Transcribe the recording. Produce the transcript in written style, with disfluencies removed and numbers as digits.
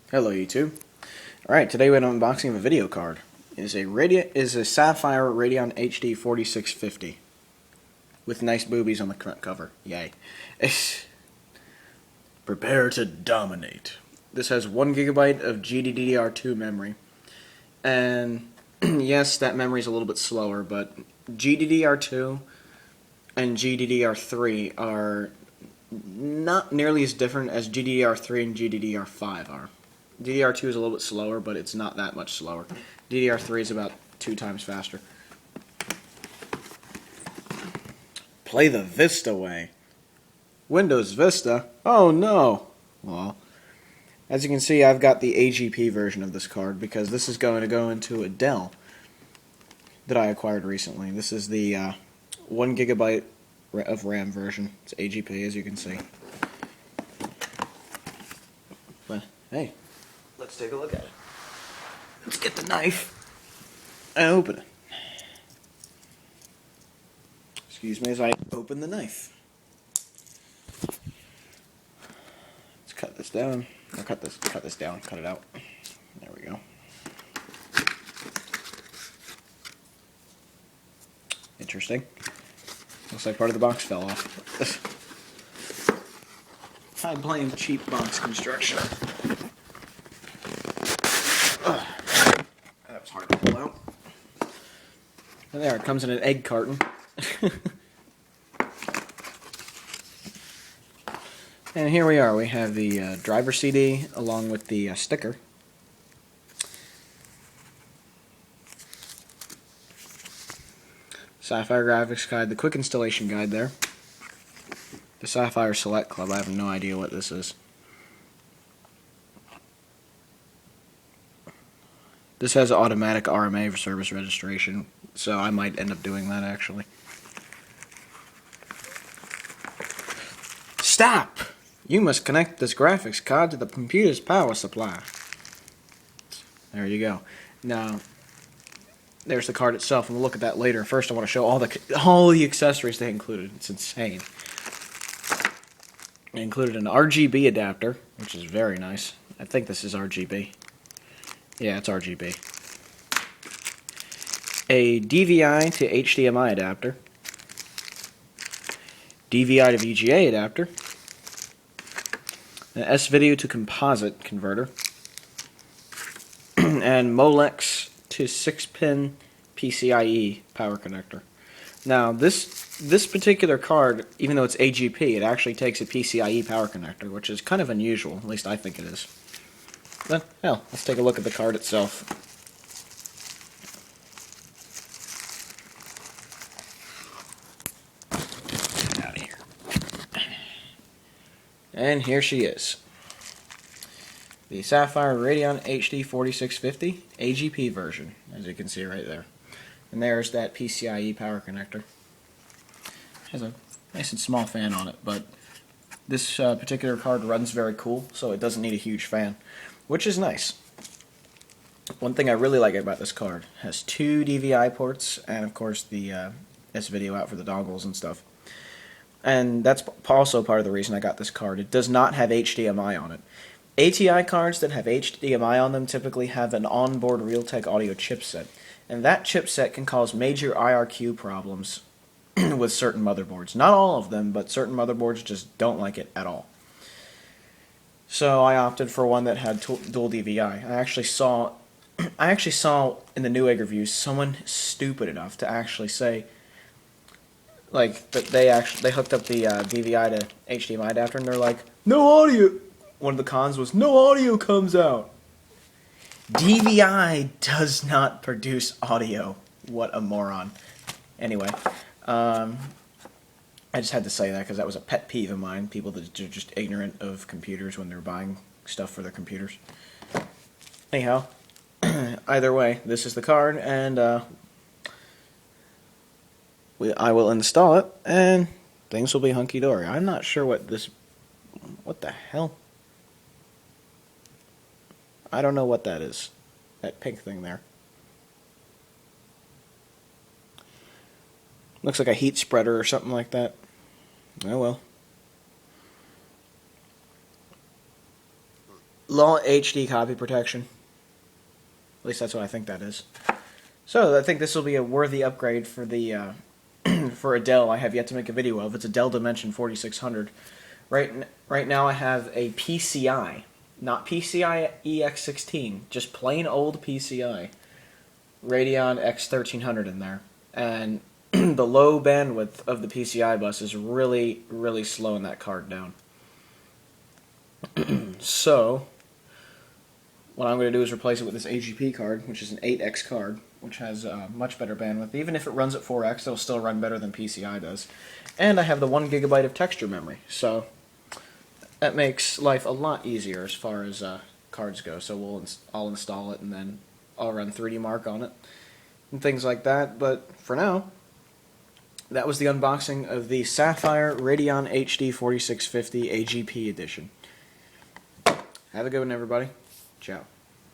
Hello YouTube. Alright, today we have an unboxing of a video card. It is a Sapphire Radeon HD 4650 with nice boobies on the front cover. Yay. Prepare to dominate. This has 1 GB of GDDR2 memory. And yes, that memory is a little bit slower, but GDDR2 and GDDR3 are not nearly as different as GDDR3 and GDDR5 are. DDR2 is a little bit slower, but it's not that much slower. DDR3 is about 2 times faster. Play the Vista way. Windows Vista? Oh no! Well, as you can see, I've got the AGP version of this card because this is going to go into a Dell that I acquired recently. This is the 1 GB of RAM version. It's AGP, as you can see. But hey, let's take a look at it. Let's get the knife and open it. Excuse me as I open the knife. Let's cut this down. Or cut this down, cut it out. There we go. Interesting. Looks like part of the box fell off. I blame cheap box construction. That was hard to pull out. And there, it comes in an egg carton. And here we are. We have the driver CD along with the sticker. Sapphire graphics guide, the quick installation guide there. The Sapphire Select Club, I have no idea what this is. This has automatic RMA for service registration, so I might end up doing that actually. Stop! You must connect this graphics card to the computer's power supply. There you go. Now, there's the card itself, and we'll look at that later. First, I want to show all the accessories they included. It's insane. They included an RGB adapter, which is very nice. I think this is RGB. Yeah, it's RGB. A DVI to HDMI adapter. DVI to VGA adapter. An S-video to composite converter. And Molex to 6-pin PCIe power connector. Now, this particular card, even though it's AGP, it actually takes a PCIe power connector, which is kind of unusual. At least I think it is. But, hell, let's take a look at the card itself. Get out of here. And here she is. The Sapphire Radeon HD 4650 AGP version, as you can see right there. And there's that PCIe power connector. It has a nice and small fan on it, but this particular card runs very cool, so it doesn't need a huge fan, which is nice. One thing I really like about this card, it has 2 DVI ports, and of course the S-video out for the dongles and stuff. And that's also part of the reason I got this card. It does not have HDMI on it. ATI cards that have HDMI on them typically have an onboard Realtek audio chipset, and that chipset can cause major IRQ problems with certain motherboards. Not all of them, but certain motherboards just don't like it at all. So I opted for one that had dual DVI. I actually saw in the Newegg reviews someone stupid enough to actually say, like, that they hooked up the DVI to HDMI adapter, and they're like, no audio. One of the cons was, no audio comes out. DVI does not produce audio. What a moron. Anyway, I just had to say that because that was a pet peeve of mine. People that are just ignorant of computers when they're buying stuff for their computers. Anyhow, either way, this is the card, and I will install it, and things will be hunky-dory. I'm not sure what the hell? I don't know what that is. That pink thing there. Looks like a heat spreader or something like that. Oh well. low HD copy protection. At least that's what I think that is. So I think this will be a worthy upgrade for the for a Dell I have yet to make a video of. It's a Dell Dimension 4600. Right now I have a PCI, not PCI EX16, just plain old PCI Radeon X1300 in there, and the low bandwidth of the PCI bus is really, really slowing that card down. So what I'm going to do is replace it with this AGP card, which is an 8X card, which has much better bandwidth. Even if it runs at 4X, it'll still run better than PCI does. And I have the 1 GB of texture memory, so that makes life a lot easier as far as cards go. So I'll install it, and then I'll run 3D Mark on it, and things like that. But for now, that was the unboxing of the Sapphire Radeon HD 4650 AGP edition. Have a good one, everybody. Ciao.